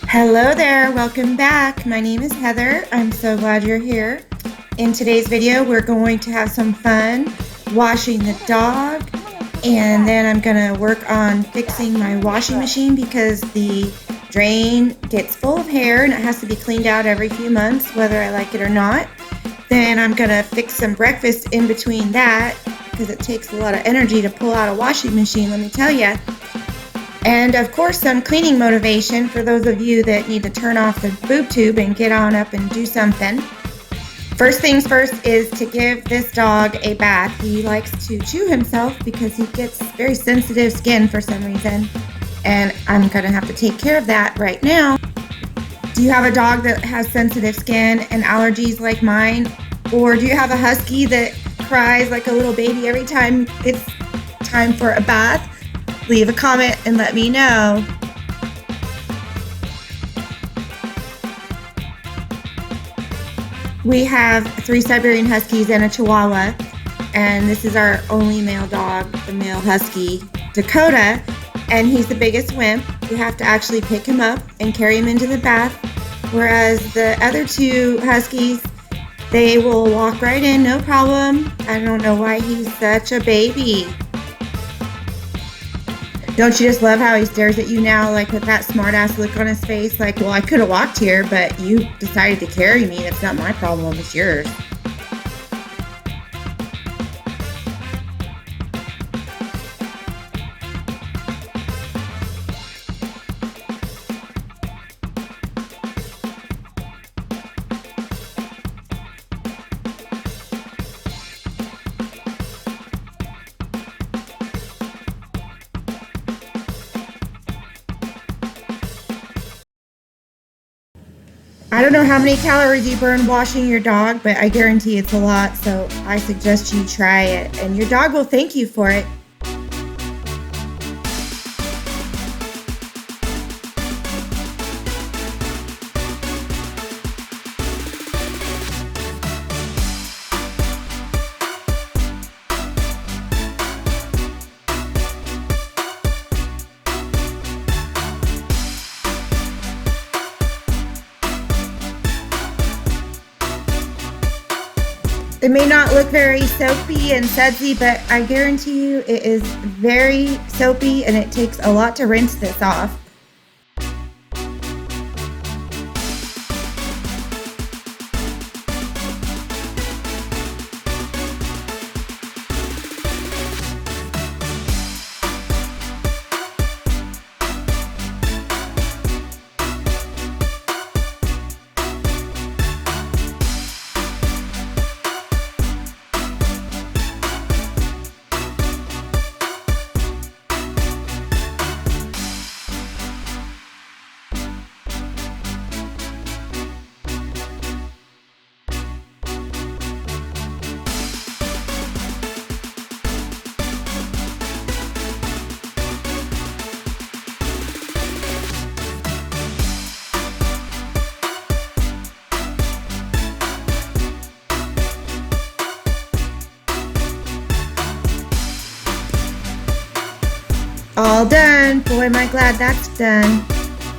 Hello there, welcome back. My name is Heather. I'm so glad you're here. In today's video, we're going to have some fun washing the dog, and then I'm gonna work on fixing my washing machine because the drain gets full of hair and it has to be cleaned out every few months, whether I like it or not. Then I'm gonna fix some breakfast in between that because it takes a lot of energy to pull out a washing machine, let me tell you. And of course, some cleaning motivation for those of you that need to turn off the boob tube and get on up and do something. First things first is to give this dog a bath. He likes to chew himself because he gets very sensitive skin for some reason. And I'm gonna have to take care of that right now. Do you have a dog that has sensitive skin and allergies like mine? Or do you have a husky that cries like a little baby every time it's time for a bath? Leave a comment and let me know. We have 3 Siberian Huskies and a Chihuahua, and this is our only male dog, the male husky, Dakota, and he's the biggest wimp. We have to actually pick him up and carry him into the bath, whereas the other 2 huskies, they will walk right in, no problem. I don't know why he's such a baby. Don't you just love how he stares at you now, like with that smart-ass look on his face? Like, well, I could have walked here, but you decided to carry me. That's not my problem, it's yours. I don't know how many calories you burn washing your dog, but I guarantee it's a lot, so I suggest you try it, and your dog will thank you for it. It may not look very soapy and sudsy, but I guarantee you it is very soapy and it takes a lot to rinse this off. All done. Boy, am I glad that's done.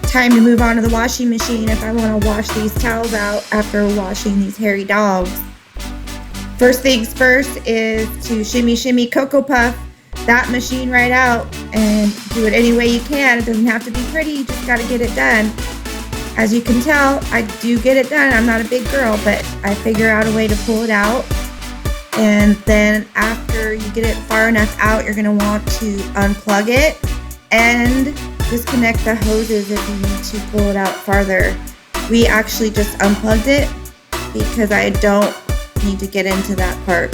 Time to move on to the washing machine if I want to wash these towels out after washing these hairy dogs. First things first is to shimmy shimmy Cocoa Puff that machine right out and do it any way you can. It doesn't have to be pretty, you just got to get it done. As you can tell, I do get it done. I'm not a big girl, but I figure out a way to pull it out. And then after you get it far enough out, you're going to want to unplug it and disconnect the hoses if you need to pull it out farther. We actually just unplugged it because I don't need to get into that part.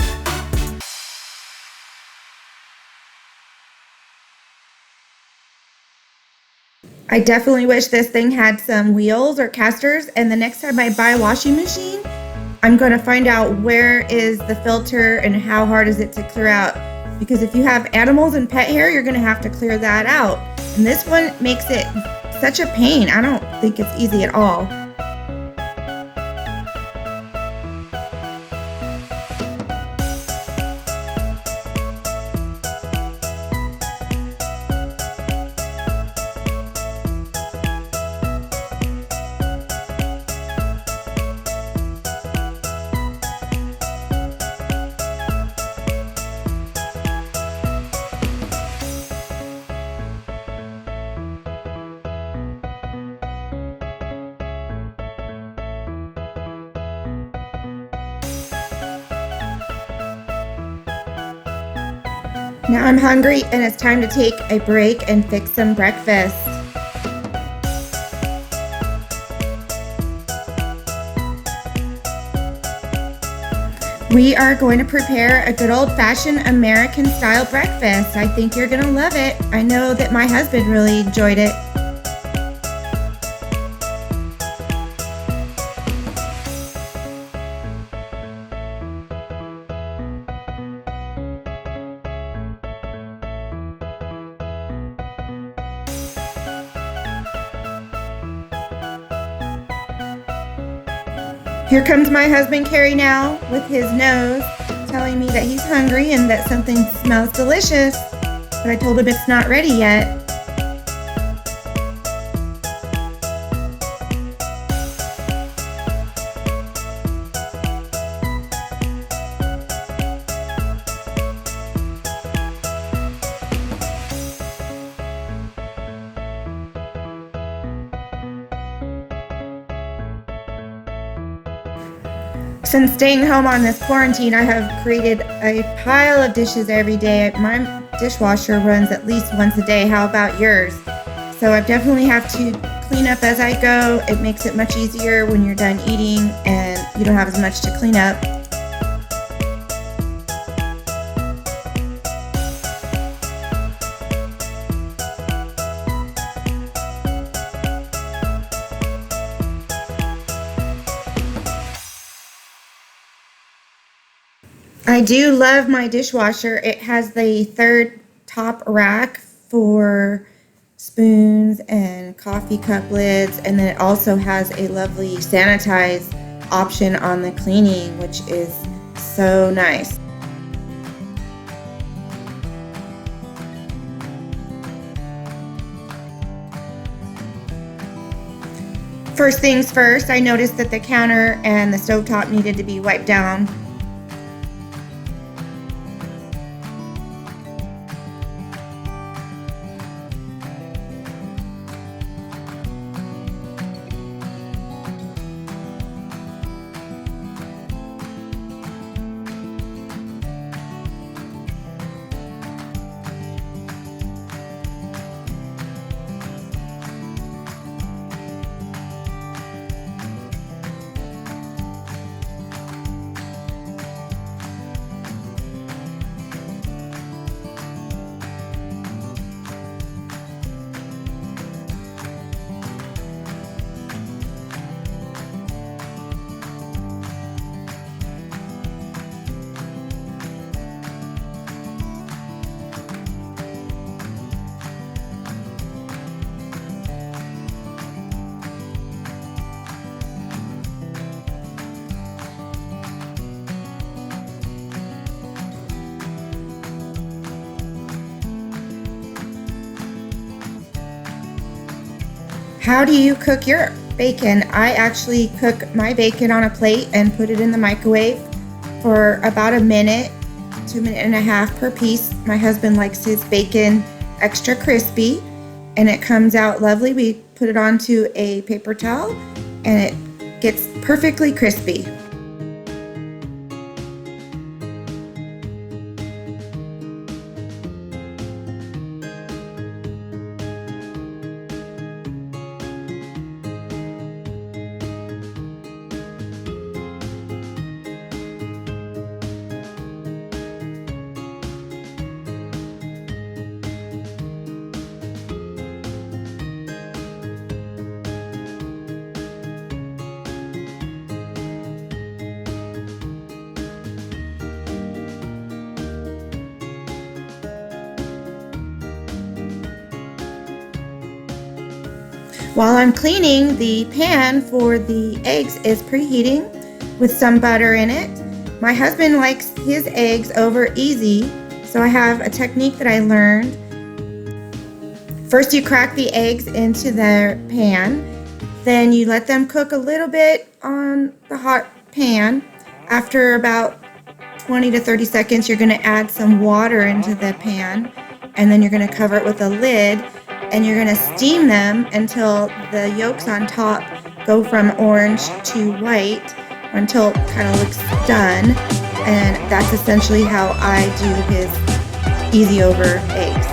I definitely wish this thing had some wheels or casters, and the next time I buy a washing machine, I'm going to find out where is the filter and how hard is it to clear out. Because if you have animals and pet hair, you're going to have to clear that out. And this one makes it such a pain. I don't think it's easy at all. Now I'm hungry and it's time to take a break and fix some breakfast. We are going to prepare a good old-fashioned American style breakfast. I think you're gonna love it. I know that my husband really enjoyed it. Here comes my husband Carrie now with his nose telling me that he's hungry and that something smells delicious, but I told him it's not ready yet. Since staying home on this quarantine, I have created a pile of dishes every day. My dishwasher runs at least once a day. How about yours? So I definitely have to clean up as I go. It makes it much easier when you're done eating and you don't have as much to clean up. I do love my dishwasher. It has the third top rack for spoons and coffee cup lids, and then it also has a lovely sanitize option on the cleaning, which is so nice. First things first, I noticed that the counter and the stovetop needed to be wiped down. How do you cook your bacon? I actually cook my bacon on a plate and put it in the microwave for about a minute to a minute and a half per piece. My husband likes his bacon extra crispy and it comes out lovely. We put it onto a paper towel and it gets perfectly crispy. While I'm cleaning, the pan for the eggs is preheating with some butter in it. My husband likes his eggs over easy, so I have a technique that I learned. First, you crack the eggs into the pan, then you let them cook a little bit on the hot pan. After about 20 to 30 seconds, you're going to add some water into the pan, and then you're going to cover it with a lid. And you're going to steam them until the yolks on top go from orange to white, until it kind of looks done. And that's essentially how I do his easy over eggs.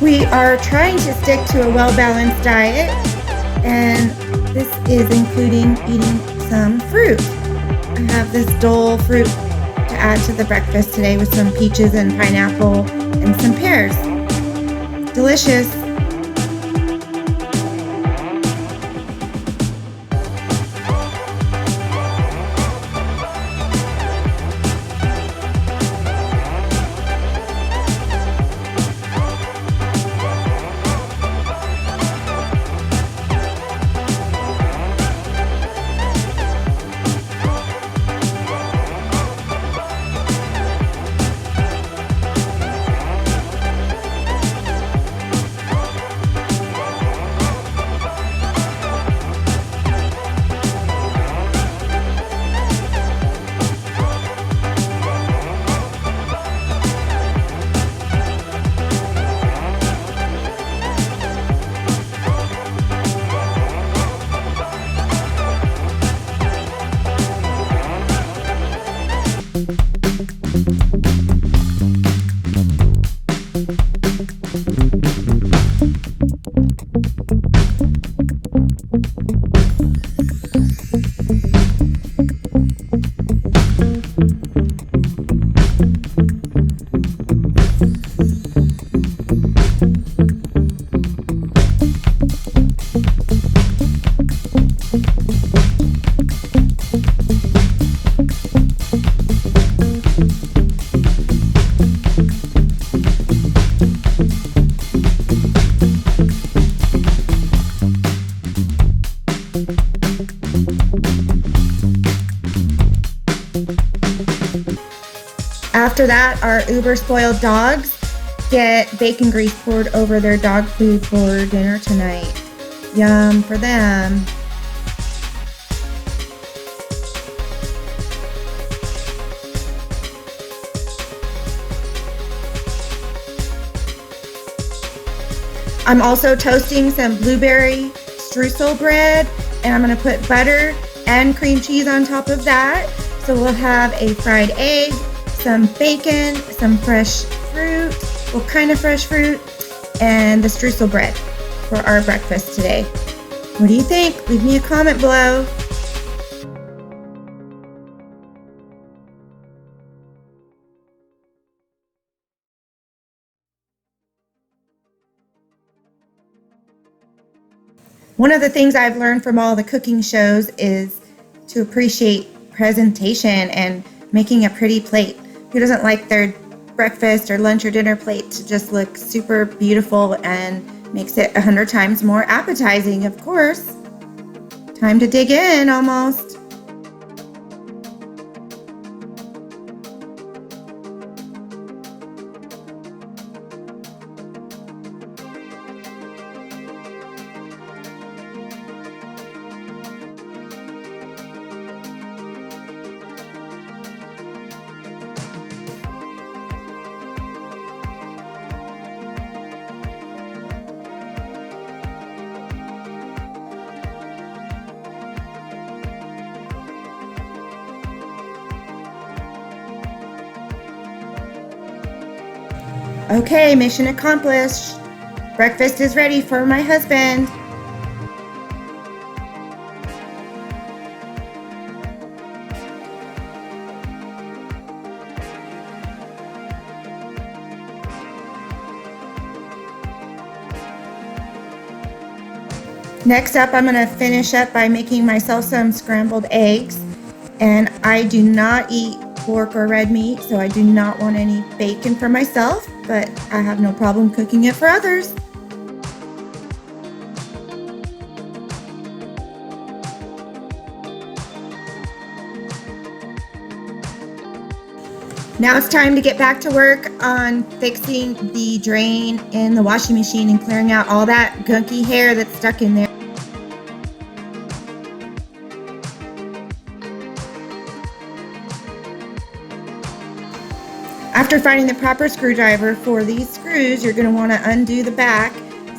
We are trying to stick to a well-balanced diet, and this is including eating some fruit. I have this Dole fruit to add to the breakfast today with some peaches and pineapple and some pears. Delicious. After that, our uber spoiled dogs get bacon grease poured over their dog food for dinner tonight. Yum for them. I'm also toasting some blueberry streusel bread, and I'm going to put butter and cream cheese on top of that. So we'll have a fried egg, some bacon, some fresh fruit, well, kind of fresh fruit, and the streusel bread for our breakfast today. What do you think? Leave me a comment below. One of the things I've learned from all the cooking shows is to appreciate presentation and making a pretty plate. Who doesn't like their breakfast or lunch or dinner plate to just look super beautiful and makes it 100 times more appetizing, of course. Time to dig in almost. Okay, mission accomplished. Breakfast is ready for my husband. Next up, I'm going to finish up by making myself some scrambled eggs. And I do not eat pork or red meat, so I do not want any bacon for myself, but I have no problem cooking it for others. Now it's time to get back to work on fixing the drain in the washing machine and clearing out all that gunky hair that's stuck in there. After finding the proper screwdriver for these screws, you're going to want to undo the back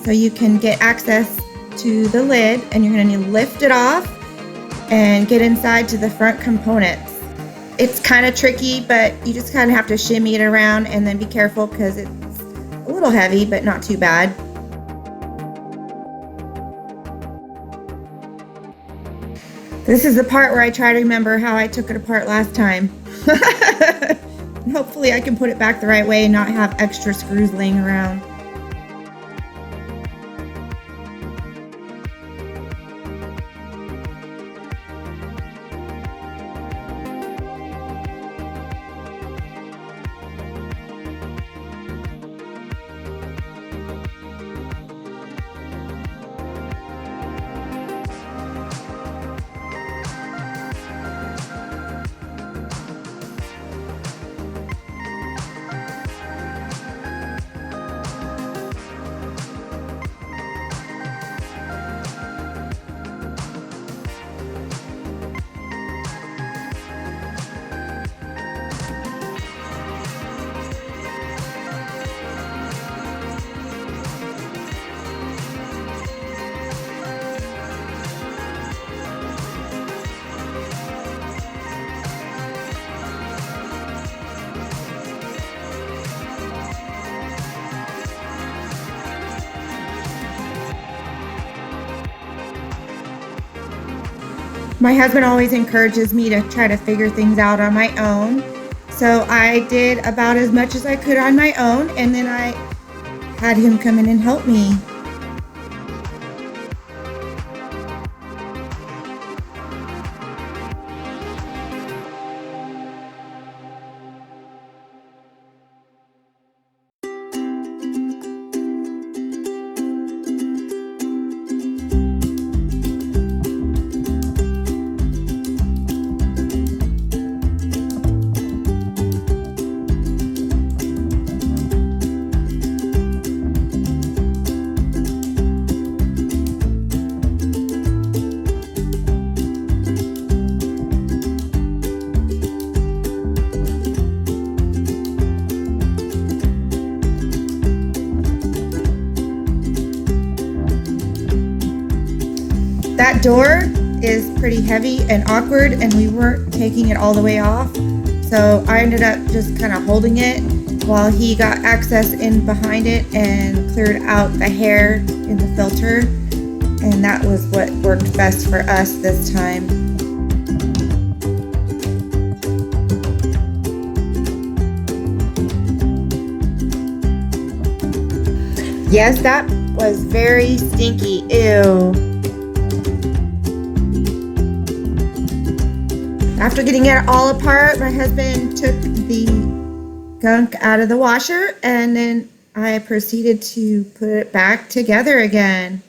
so you can get access to the lid, and you're going to need to lift it off and get inside to the front components. It's kind of tricky, but you just kind of have to shimmy it around and then be careful because it's a little heavy, but not too bad. This is the part where I try to remember how I took it apart last time. Hopefully I can put it back the right way and not have extra screws laying around. My husband always encourages me to try to figure things out on my own. So I did about as much as I could on my own, and then I had him come in and help me. That door is pretty heavy and awkward, and we weren't taking it all the way off. So I ended up just kind of holding it while he got access in behind it and cleared out the hair in the filter. And that was what worked best for us this time. Yes, that was very stinky. Ew. After getting it all apart, my husband took the gunk out of the washer, and then I proceeded to put it back together again.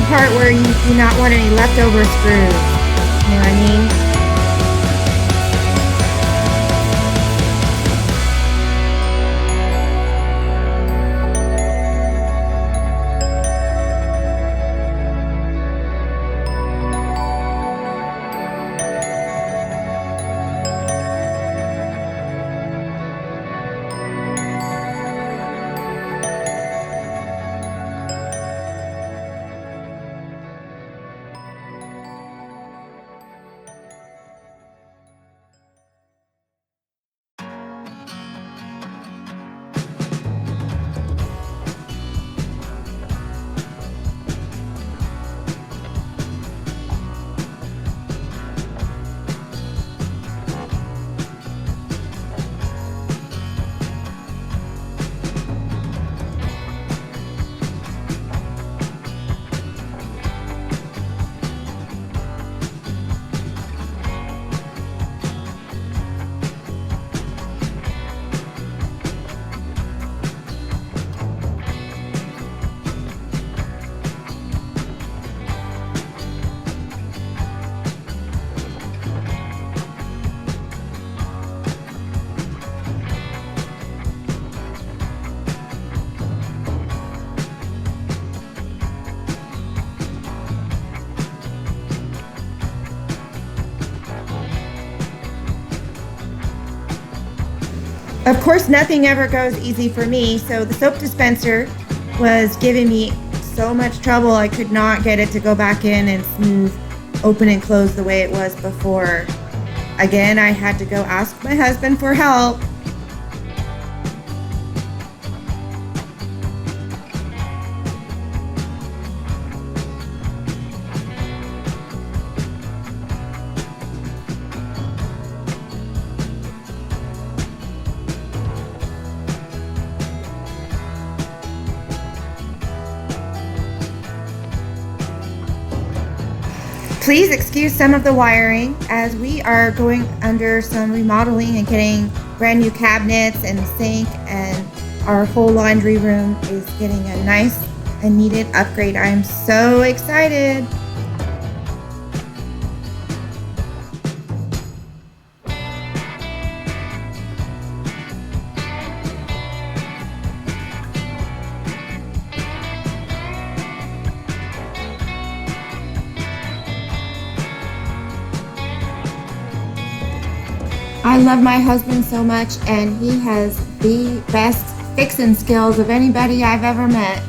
part where you do not want any leftover screws. You know what I mean? Of course, nothing ever goes easy for me, so the soap dispenser was giving me so much trouble. I could not get it to go back in and smooth open and close the way it was before. Again, I had to go ask my husband for help. Please excuse some of the wiring as we are going under some remodeling and getting brand new cabinets and sink, and our whole laundry room is getting a nice and needed upgrade. I am so excited. I love my husband so much, and he has the best fixing skills of anybody I've ever met.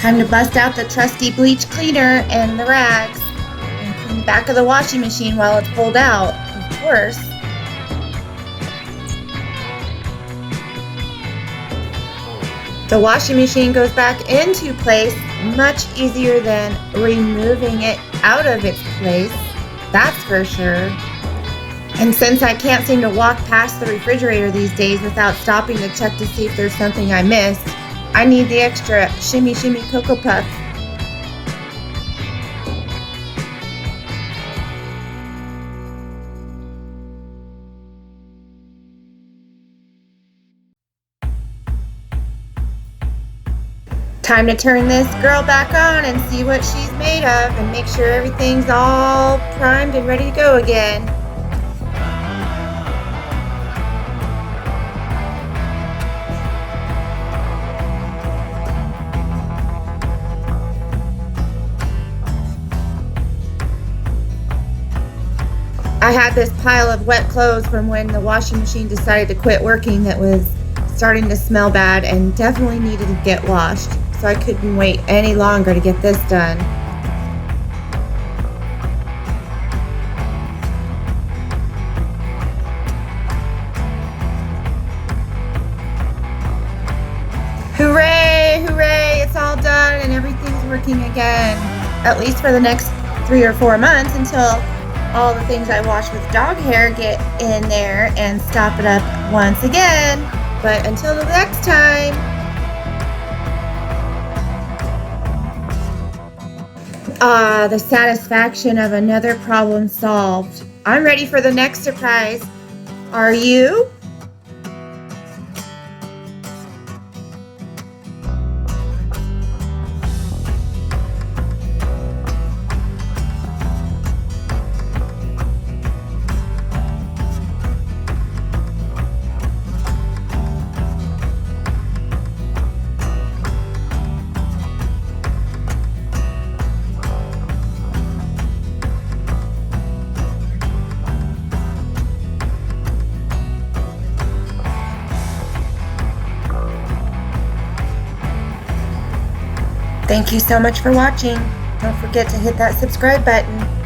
Time to bust out the trusty bleach cleaner and the rags and clean the back of the washing machine while it's pulled out, of course. The washing machine goes back into place much easier than removing it out of its place, that's for sure. And since I can't seem to walk past the refrigerator these days without stopping to check to see if there's something I missed, I need the extra Shimmy Shimmy Cocoa Puff. Time to turn this girl back on and see what she's made of and make sure everything's all primed and ready to go again. I had this pile of wet clothes from when the washing machine decided to quit working that was starting to smell bad and definitely needed to get washed. So I couldn't wait any longer to get this done. Hooray, hooray, it's all done and everything's working again. At least for the next 3 or 4 months until all the things I wash with dog hair get in there and stop it up once again. But until the next time. Ah, the satisfaction of another problem solved. I'm ready for the next surprise. Are you? Thank you so much for watching. Don't forget to hit that subscribe button.